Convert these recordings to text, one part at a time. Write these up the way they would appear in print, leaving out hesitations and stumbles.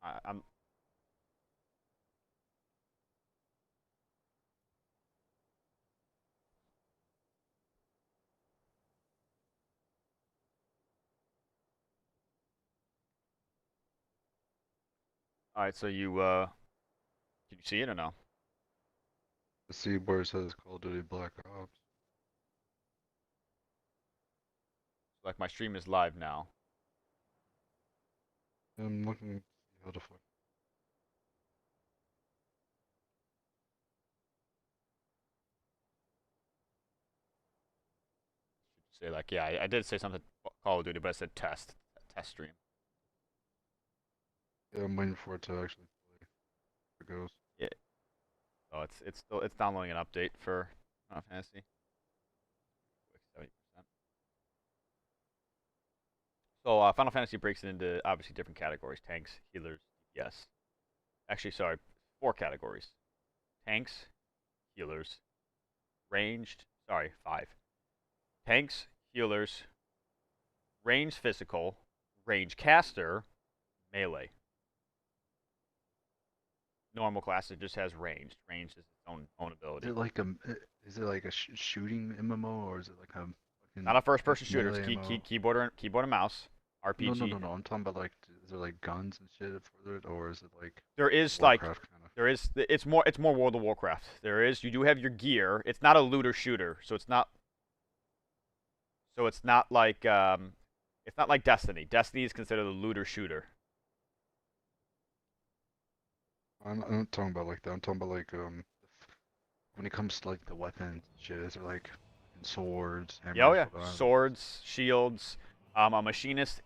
I'm all right. So did you see it or no? I see where it says Call of Duty Black Ops. Like my stream is live now. I'm looking to see how the fuck. Say like, yeah, I did say something Call of Duty, but I said test stream. Yeah, I'm waiting for it to actually play. It goes. Yeah. So it's downloading an update for Final Fantasy. 70%. So Final Fantasy breaks it into obviously different categories: tanks, healers, DPS. Actually, sorry, four categories: tanks, healers, ranged. Sorry, five: tanks, healers, range physical, range caster, melee. Normal class it just has ranged. Ranged is its own Is ability. it like is it like a shooting MMO or is it like a Not fucking a first-person shooter. It's melee MMO? keyboard and mouse. No, no, RPG. no, no. I'm talking about like, is there like guns and shit for it, or is it like There is like Warcraft kind of? there is it's more World of Warcraft. You do have your gear. It's not a looter shooter, so it's not like Destiny. Destiny is considered a looter shooter. I'm not talking about like that. I'm talking about like when it comes to like the weapons and shit. Is there like fucking swords, Yeah, oh hammers, yeah, whatever? swords, shields. A machinist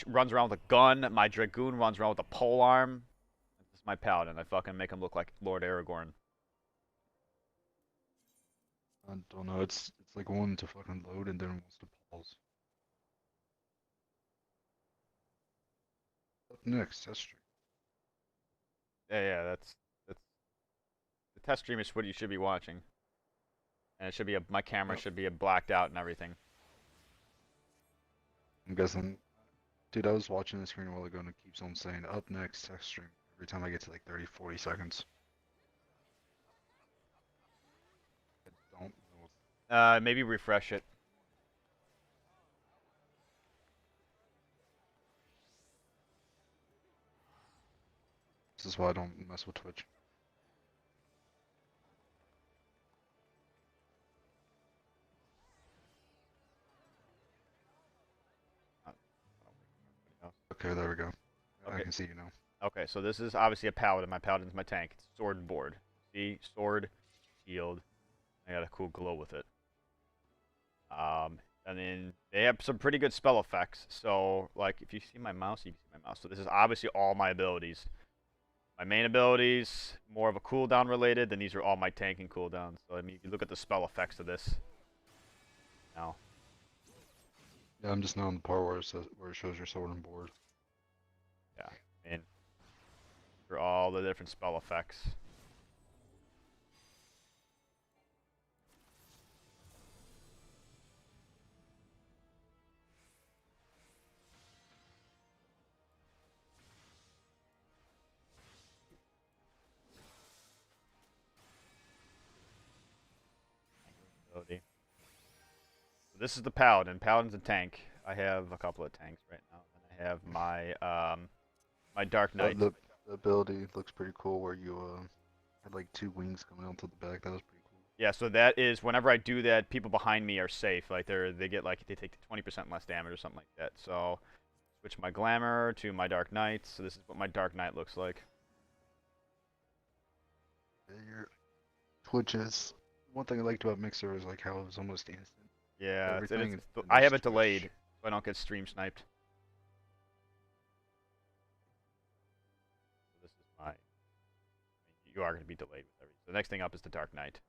runs around with a gun. My dragoon runs around with a pole arm. This is my paladin. I fucking make him look like Lord Aragorn. I don't know. It's like one to fucking load and then wants to pause. Up next, test stream. Yeah, yeah, that's the test stream is what you should be watching, and it should be my camera Yep. should be blacked out and everything. I'm guessing, dude. I was watching the screen a while ago and it keeps on saying up next, test stream every time I get to like 30, 40 seconds. I don't know. Maybe refresh it. This is why I don't mess with Twitch. Uh, Okay, there we go. I Okay, can see you now. okay. So this is obviously a paladin. My paladin's my tank. It's sword and board. See, sword, shield. I got a cool glow with it. And then they have some pretty good spell effects. So, like, if you see my mouse, you can see my mouse. So this is obviously all my abilities. My main abilities, more of a cooldown related, then these are all my tanking cooldowns. So, I mean, you can look at the spell effects of this now. Yeah, I'm just now on the part where it says where it shows your sword and board. Yeah, I mean, for all the different spell effects. Ability. So this is the paladin. Paladin's a tank. I have a couple of tanks right now. And I have my Dark Yeah, Knight. the ability looks pretty cool where you had like two wings coming onto the back. That was pretty cool. Yeah, so that is whenever I do that, people behind me are safe. Like they take 20% less damage or something like that. So switch my glamour to my Dark Knight. So this is what my Dark Knight looks like. Yeah, your Twitch is one thing I liked about Mixer is like how it was almost instant with Yeah, everything, and I this have it delayed, Twitch. so I don't get stream sniped. So this is you are going to be delayed with everything. So the next thing up is the Dark Knight,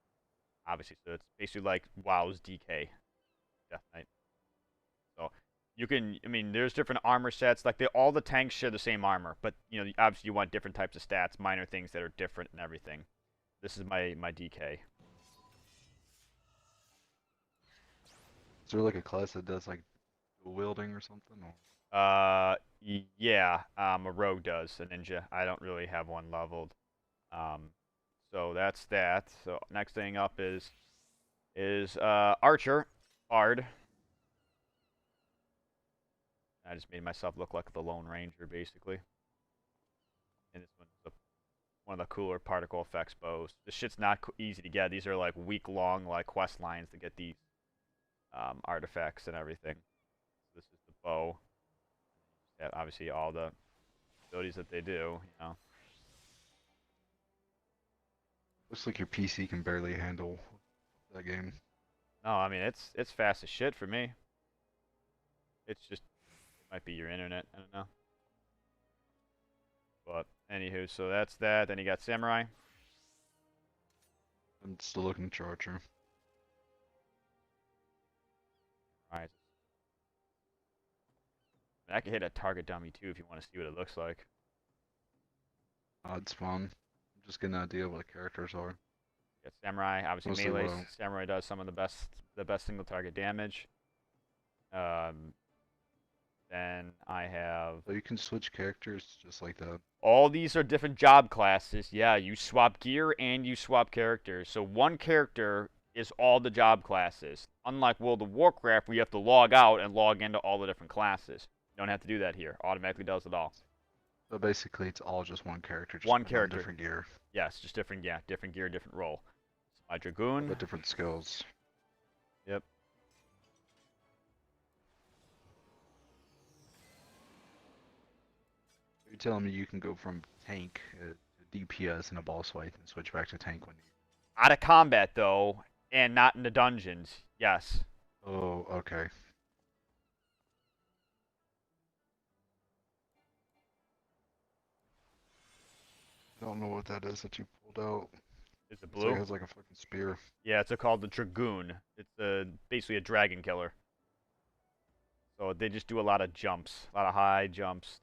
obviously. So it's basically like WoW's DK, Death Knight. So you can, I mean, there's different armor sets. Like all the tanks share the same armor, but obviously you want different types of stats, minor things that are different and everything. This is my DK. Is there like a class that does like dual wielding or something? Or Uh, Yeah, a rogue does, a ninja. I don't really have one leveled. Um, so that's that. So next thing up is archer, bard. I just made myself look like the Lone Ranger basically. And this one's one of the cooler particle effects bows. This shit's not easy to get. These are like week-long like quest lines to get these artifacts and everything. So this is the bow. Yeah, obviously all the abilities that they do. You know. Looks like your PC can barely handle that game. No, I mean it's fast as shit for me. It's just it might be your internet. I don't know. But anywho, so that's that. Then you got samurai. I'm still looking at Archer. All right. I can hit a target dummy too if you want to see what it looks like. It's fun. I'm just getting an idea of what the characters are. Got samurai, obviously Mostly melee. low. Samurai does some of the best single target damage. Um, then I have So you can switch characters just like that. all these are different job classes. Yeah, you swap gear and you swap characters. So one character is all the job classes. Unlike World of Warcraft, where you have to log out and log into all the different classes. You don't have to do that here. Automatically does it all. So basically, it's all just one character, just One putting on character. different gear, Yes, just different. Yeah, different gear, different role. So my dragoon. but different skills. Yep. You're telling me you can go from tank to DPS in a boss fight and switch back to tank when you. Out of combat though, and not in the dungeons. Yes. Oh, okay. I don't know what that is that you pulled out. Is it Looks like it blue? has like a fucking spear. Yeah, it's called the dragoon. It's basically a dragon killer. So they just do a lot of jumps, a lot of high jumps.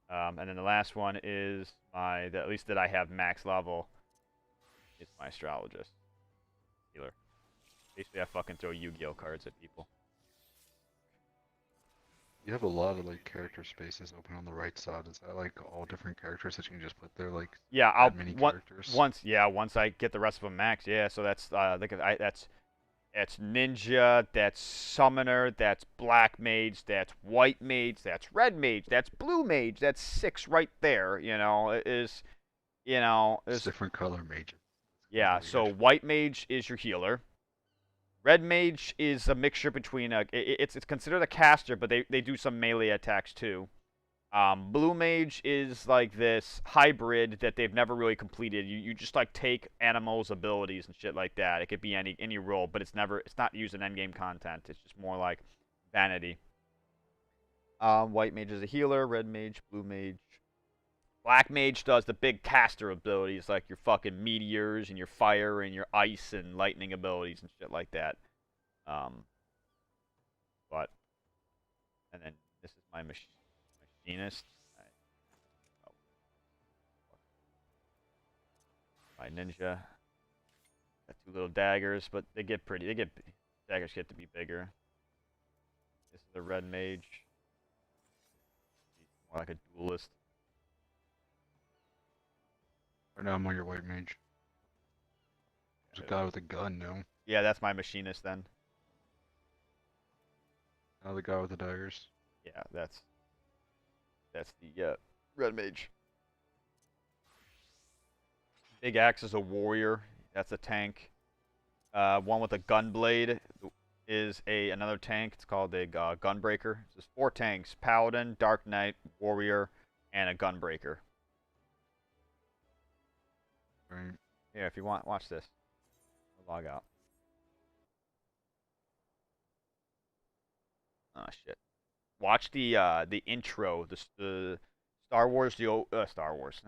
And then the last one is at least that I have max level. It's my astrologist healer. Basically, I fucking throw Yu-Gi-Oh cards at people. You have a lot of like character spaces open on the right side. Is that like all different characters that you can just put there, like Yeah, that many characters? once I get the rest of them max. Yeah, so that's that's ninja, that's summoner, that's black mage, that's white mage, that's red mage, that's blue mage. That's 6 right there. It's Is different color mages. It's yeah. kind of So weird. white mage is your healer. Red mage is a mixture between it's considered a caster, but they do some melee attacks too. Blue mage is like this hybrid that they've never really completed. You just like take animals' abilities and shit like that. It could be any role, but it's not used in endgame content. It's just more like vanity. White mage is a healer. Red mage, blue mage. Black mage does the big caster abilities like your fucking meteors and your fire and your ice and lightning abilities and shit like that. Um, but and then this is my machinist. Oh, my ninja. Got 2 little daggers, but they get pretty. Daggers get to be bigger. This is a red mage. More like a duelist. Right now I'm on your white mage. There's a guy with a gun now. Yeah, that's my machinist then. Now the guy with the daggers. Yeah, that's the red mage. Big axe is a warrior. That's a tank. One with a gun blade is another tank. It's called a gunbreaker. So there's 4 tanks: paladin, dark knight, warrior, and a gunbreaker. Right. Here, if you want, watch this. I'll log out. Oh shit. Watch the intro, the Star Wars, Star Wars,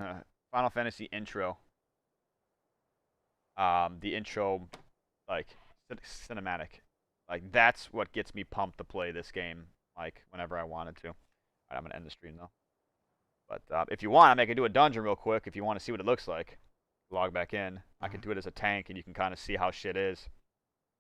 Final Fantasy intro. The intro, like cinematic, like that's what gets me pumped to play this game. Like whenever I wanted to. All right, I'm gonna end the stream though. But if you want, I can do a dungeon real quick. If you want to see what it looks like, log back in. I can do it as a tank, and you can kind of see how shit is.